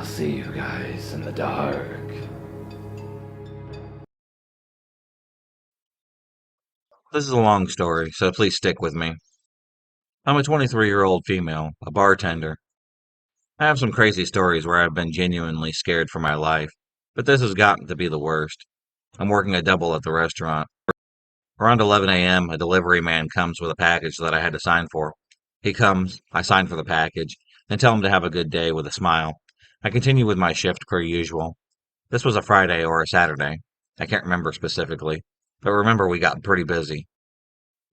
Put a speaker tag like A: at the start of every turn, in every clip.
A: see you guys in the dark.
B: This is a long story, so please stick with me. I'm a 23-year-old female, a bartender. I have some crazy stories where I've been genuinely scared for my life, but this has gotten to be the worst. I'm working a double at the restaurant. Around 11 a.m., a delivery man comes with a package that I had to sign for. He comes, I sign for the package, and tell him to have a good day with a smile. I continue with my shift per usual. This was a Friday or a Saturday. I can't remember specifically, but remember we got pretty busy.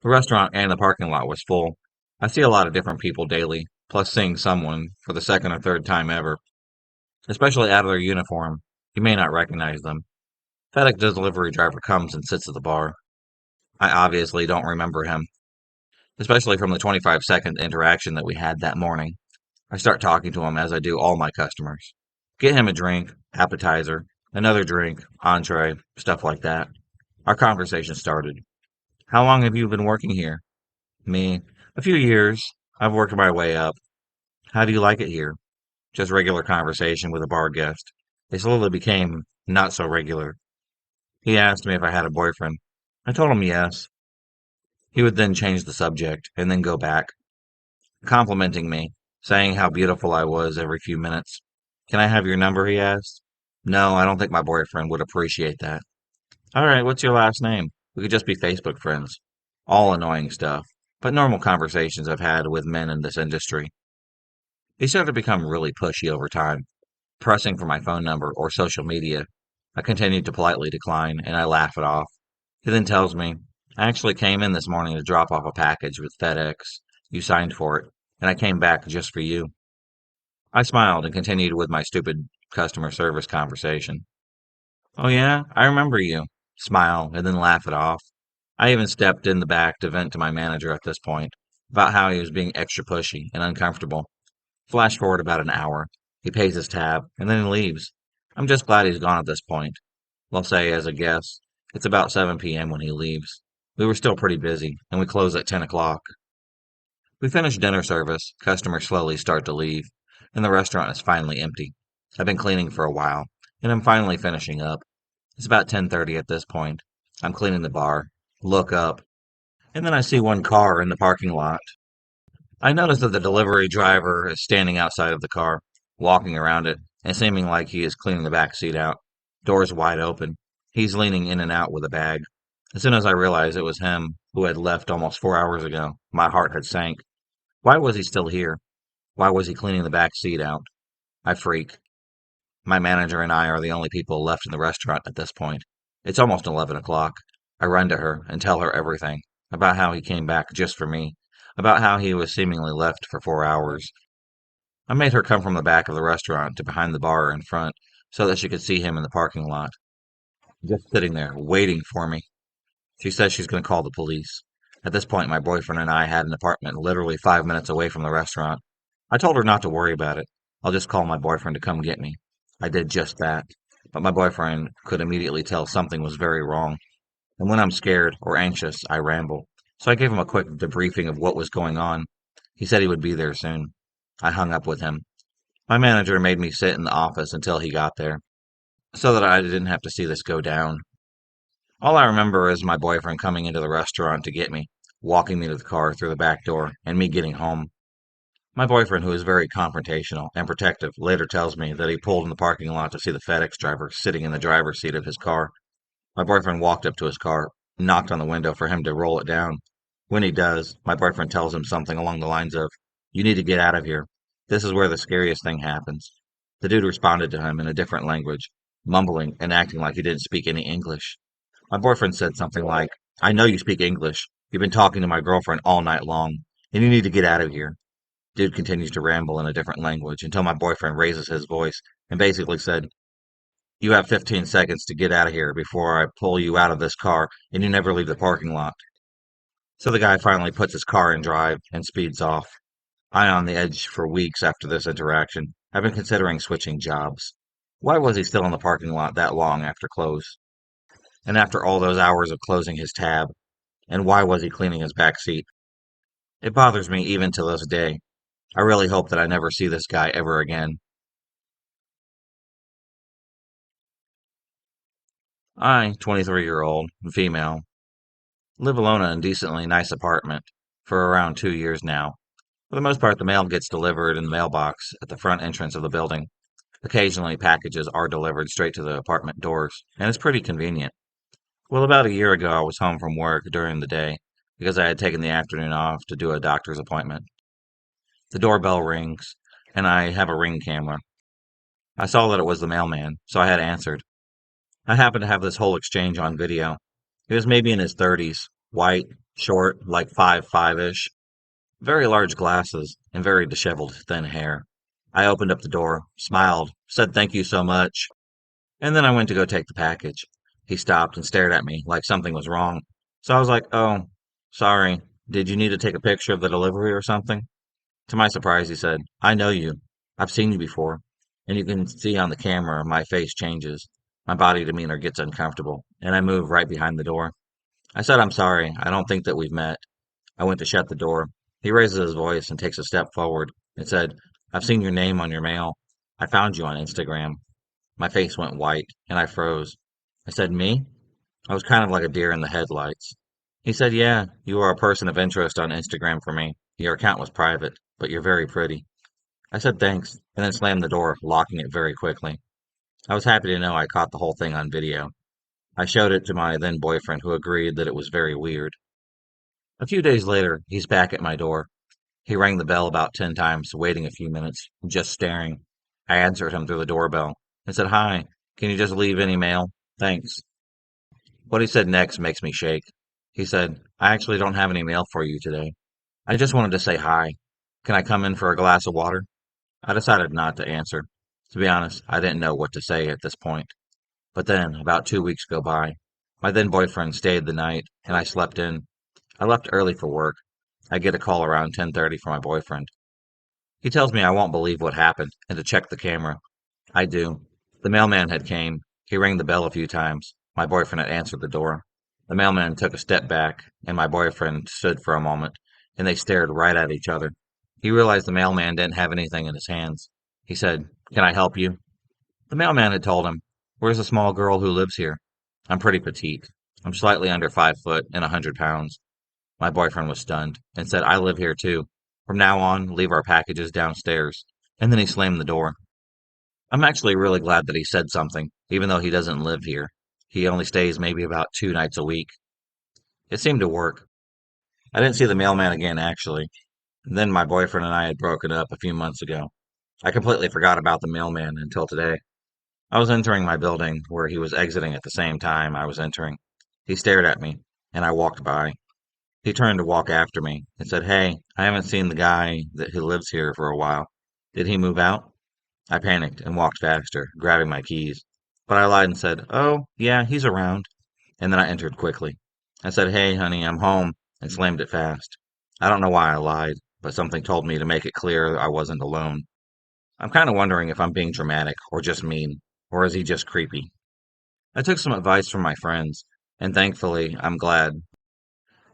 B: The restaurant and the parking lot was full. I see a lot of different people daily, plus seeing someone for the second or third time ever, especially out of their uniform. You may not recognize them. FedEx delivery driver comes and sits at the bar. I obviously don't remember him, especially from the 25-second interaction that we had that morning. I start talking to him as I do all my customers. Get him a drink, appetizer, another drink, entree, stuff like that. Our conversation started. How long have you been working here? Me, a few years. I've worked my way up. How do you like it here? Just regular conversation with a bar guest. It slowly became not so regular. He asked me if I had a boyfriend. I told him yes. He would then change the subject and then go back, complimenting me, saying how beautiful I was every few minutes. Can I have your number? He asked. No, I don't think my boyfriend would appreciate that. All right, what's your last name? We could just be Facebook friends. All annoying stuff, but normal conversations I've had with men in this industry. He started to become really pushy over time, pressing for my phone number or social media. I continued to politely decline, and I laugh it off. He then tells me, I actually came in this morning to drop off a package with FedEx. You signed for it, and I came back just for you. I smiled and continued with my stupid customer service conversation. Oh, yeah, I remember you. Smile and then laugh it off. I even stepped in the back to vent to my manager at this point about how he was being extra pushy and uncomfortable. Flash forward about an hour. He pays his tab, and then he leaves. I'm just glad he's gone at this point. We'll say, as a guess, it's about 7 p.m. when he leaves. We were still pretty busy, and we close at 10 o'clock. We finish dinner service, customers slowly start to leave, and the restaurant is finally empty. I've been cleaning for a while, and I'm finally finishing up. It's about 10:30 at this point. I'm cleaning the bar, look up, and then I see one car in the parking lot. I notice that the delivery driver is standing outside of the car, walking around it, and seeming like he is cleaning the back seat out. Doors wide open. He's leaning in and out with a bag. As soon as I realized it was him who had left almost 4 hours ago, my heart had sank. Why was he still here? Why was he cleaning the back seat out? I freak. My manager and I are the only people left in the restaurant at this point. It's almost 11 o'clock. I run to her and tell her everything about how he came back just for me, about how he was seemingly left for 4 hours. I made her come from the back of the restaurant to behind the bar in front so that she could see him in the parking lot, just sitting there, waiting for me. She says she's going to call the police. At this point, my boyfriend and I had an apartment literally 5 minutes away from the restaurant. I told her not to worry about it. I'll just call my boyfriend to come get me. I did just that, but my boyfriend could immediately tell something was very wrong. And when I'm scared or anxious, I ramble. So I gave him a quick debriefing of what was going on. He said he would be there soon. I hung up with him. My manager made me sit in the office until he got there, so that I didn't have to see this go down. All I remember is my boyfriend coming into the restaurant to get me, walking me to the car through the back door, and me getting home. My boyfriend, who is very confrontational and protective, later tells me that he pulled in the parking lot to see the FedEx driver sitting in the driver's seat of his car. My boyfriend walked up to his car, knocked on the window for him to roll it down. When he does, my boyfriend tells him something along the lines of, You need to get out of here. This is where the scariest thing happens. The dude responded to him in a different language, mumbling and acting like he didn't speak any English. My boyfriend said something like, I know you speak English. You've been talking to my girlfriend all night long, and you need to get out of here. Dude continues to ramble in a different language until my boyfriend raises his voice and basically said, You have 15 seconds to get out of here before I pull you out of this car and you never leave the parking lot. So the guy finally puts his car in drive and speeds off. I on the edge for weeks after this interaction. I've been considering switching jobs. Why was he still in the parking lot that long after close? And after all those hours of closing his tab? And why was he cleaning his back seat? It bothers me even to this day. I really hope that I never see this guy ever again. I, 23-year-old, female, live alone in a decently nice apartment for around 2 years now. For the most part, the mail gets delivered in the mailbox at the front entrance of the building. Occasionally, packages are delivered straight to the apartment doors, and it's pretty convenient. Well, about a year ago, I was home from work during the day because I had taken the afternoon off to do a doctor's appointment. The doorbell rings, and I have a Ring camera. I saw that it was the mailman, so I had answered. I happened to have this whole exchange on video. He was maybe in his 30s, white, short, like 5'5" ish, very large glasses, and very disheveled thin hair. I opened up the door, smiled, said thank you so much, and then I went to go take the package. He stopped and stared at me like something was wrong. So I was like, oh, sorry. Did you need to take a picture of the delivery or something? To my surprise, he said, I know you. I've seen you before. And you can see on the camera my face changes. My body demeanor gets uncomfortable, and I move right behind the door. I said, I'm sorry. I don't think that we've met. I went to shut the door. He raises his voice and takes a step forward and said, I've seen your name on your mail. I found you on Instagram. My face went white, and I froze. I said, me? I was kind of like a deer in the headlights. He said, yeah, you are a person of interest on Instagram for me. Your account was private, but you're very pretty. I said thanks, and then slammed the door, locking it very quickly. I was happy to know I caught the whole thing on video. I showed it to my then boyfriend, who agreed that it was very weird. A few days later, he's back at my door. He rang the bell about 10 times, waiting a few minutes, just staring. I answered him through the doorbell and said, hi, can you just leave any mail? Thanks. What he said next makes me shake. He said, I actually don't have any mail for you today. I just wanted to say hi. Can I come in for a glass of water? I decided not to answer. To be honest, I didn't know what to say at this point. But then, about 2 weeks go by. My then boyfriend stayed the night, and I slept in. I left early for work. I get a call around 10:30 from my boyfriend. He tells me I won't believe what happened and to check the camera. I do. The mailman had came. He rang the bell a few times. My boyfriend had answered the door. The mailman took a step back, and my boyfriend stood for a moment, and they stared right at each other. He realized the mailman didn't have anything in his hands. He said, can I help you? The mailman had told him, where's the small girl who lives here? I'm pretty petite. I'm slightly under 5 foot and 100 pounds. My boyfriend was stunned and said, I live here too. From now on, leave our packages downstairs. And then he slammed the door. I'm actually really glad that he said something, even though he doesn't live here. He only stays maybe about 2 nights a week. It seemed to work. I didn't see the mailman again, actually. And then my boyfriend and I had broken up a few months ago. I completely forgot about the mailman until today. I was entering my building where he was exiting at the same time I was entering. He stared at me, and I walked by. He turned to walk after me and said, hey, I haven't seen the guy who lives here for a while. Did he move out? I panicked and walked faster, grabbing my keys. But I lied and said, oh, yeah, he's around. And then I entered quickly. I said, hey, honey, I'm home, and slammed it fast. I don't know why I lied, but something told me to make it clear I wasn't alone. I'm kind of wondering if I'm being dramatic or just mean, or is he just creepy? I took some advice from my friends, and thankfully, I'm glad.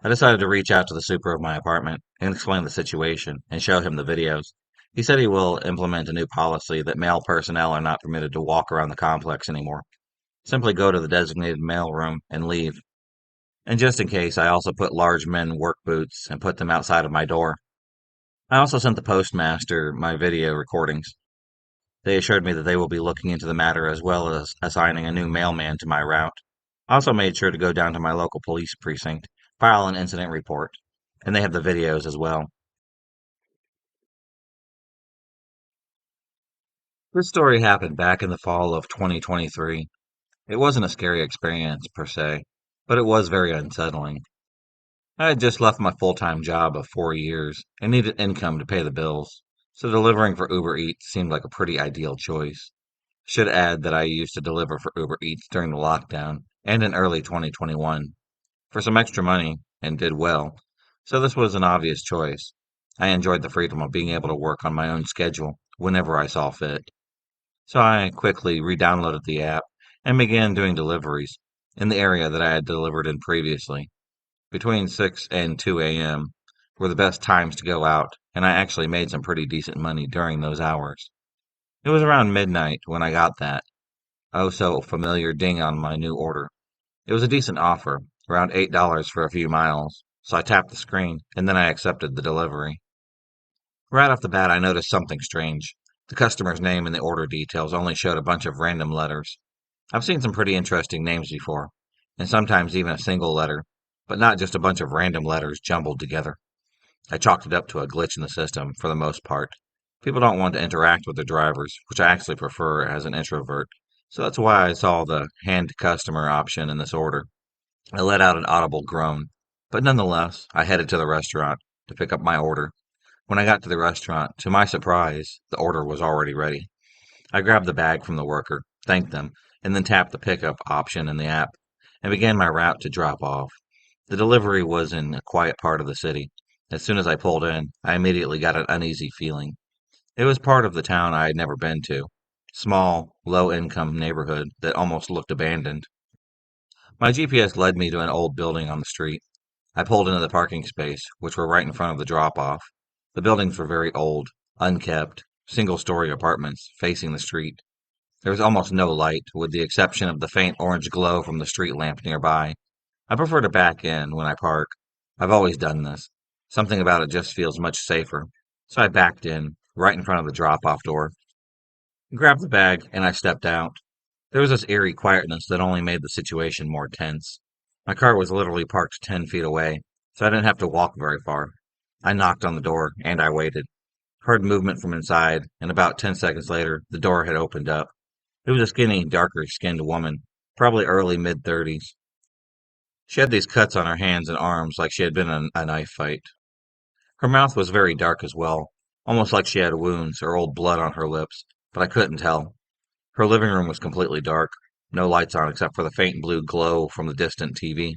B: I decided to reach out to the super of my apartment and explain the situation and show him the videos. He said he will implement a new policy that male personnel are not permitted to walk around the complex anymore. Simply go to the designated mail room and leave. And just in case, I also put large men work boots and put them outside of my door. I also sent the postmaster my video recordings. They assured me that they will be looking into the matter as well as assigning a new mailman to my route. I also made sure to go down to my local police precinct, file an incident report, and they have the videos as well. This story happened back in the fall of 2023. It wasn't a scary experience per se, but it was very unsettling. I had just left my full-time job of 4 years and needed income to pay the bills, so delivering for Uber Eats seemed like a pretty ideal choice. Should add that I used to deliver for Uber Eats during the lockdown and in early 2021 for some extra money and did well, so this was an obvious choice. I enjoyed the freedom of being able to work on my own schedule whenever I saw fit. So I quickly re-downloaded the app and began doing deliveries in the area that I had delivered in previously. Between 6 and 2 a.m. were the best times to go out, and I actually made some pretty decent money during those hours. It was around midnight when I got that oh so familiar ding on my new order. It was a decent offer, around $8 for a few miles, so I tapped the screen, and then I accepted the delivery. Right off the bat, I noticed something strange. The customer's name and the order details only showed a bunch of random letters. I've seen some pretty interesting names before, and sometimes even a single letter, but not just a bunch of random letters jumbled together. I chalked it up to a glitch in the system for the most part. People don't want to interact with their drivers, which I actually prefer as an introvert, so that's why I saw the hand customer option in this order. I let out an audible groan, but nonetheless, I headed to the restaurant to pick up my order. When I got to the restaurant, to my surprise, the order was already ready. I grabbed the bag from the worker, thanked them, and then tapped the pickup option in the app and began my route to drop off. The delivery was in a quiet part of the city. As soon as I pulled in, I immediately got an uneasy feeling. It was part of the town I had never been to. Small, low-income neighborhood that almost looked abandoned. My GPS led me to an old building on the street. I pulled into the parking space, which were right in front of the drop-off. The buildings were very old, unkept, single-story apartments facing the street. There was almost no light, with the exception of the faint orange glow from the street lamp nearby. I prefer to back in when I park. I've always done this. Something about it just feels much safer. So I backed in, right in front of the drop-off door, grabbed the bag, and I stepped out. There was this eerie quietness that only made the situation more tense. My car was literally parked 10 feet away, so I didn't have to walk very far. I knocked on the door, and I waited. Heard movement from inside, and about 10 seconds later, the door had opened up. It was a skinny, darker skinned woman, probably early mid-30s. She had these cuts on her hands and arms like she had been in a knife fight. Her mouth was very dark as well, almost like she had wounds or old blood on her lips, but I couldn't tell. Her living room was completely dark, no lights on except for the faint blue glow from the distant TV.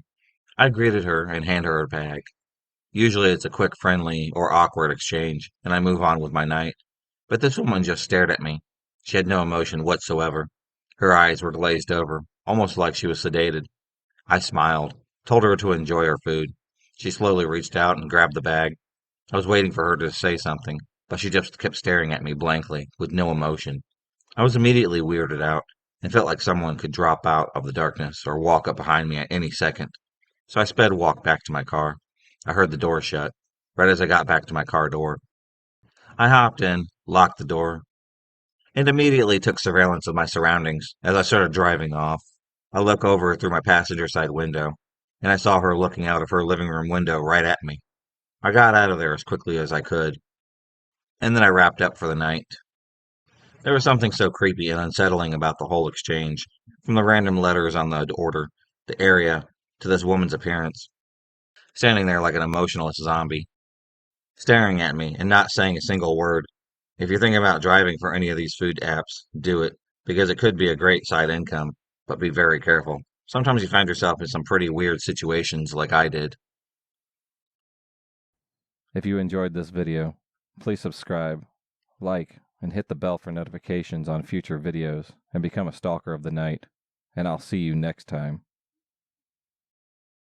B: I greeted her and handed her a bag. Usually it's a quick friendly or awkward exchange, and I move on with my night. But this woman just stared at me. She had no emotion whatsoever. Her eyes were glazed over, almost like she was sedated. I smiled, told her to enjoy her food. She slowly reached out and grabbed the bag. I was waiting for her to say something, but she just kept staring at me blankly, with no emotion. I was immediately weirded out, and felt like someone could drop out of the darkness or walk up behind me at any second. So I sped walk back to my car. I heard the door shut, right as I got back to my car door. I hopped in, locked the door, and immediately took surveillance of my surroundings as I started driving off. I looked over through my passenger side window, and I saw her looking out of her living room window right at me. I got out of there as quickly as I could, and then I wrapped up for the night. There was something so creepy and unsettling about the whole exchange, from the random letters on the order, the area, to this woman's appearance, standing there like an emotionless zombie, staring at me and not saying a single word. If you're thinking about driving for any of these food apps, do it, because it could be a great side income, but be very careful. Sometimes you find yourself in some pretty weird situations like I did.
C: If you enjoyed this video, please subscribe, like, and hit the bell for notifications on future videos and become a stalker of the night. And I'll see you next time.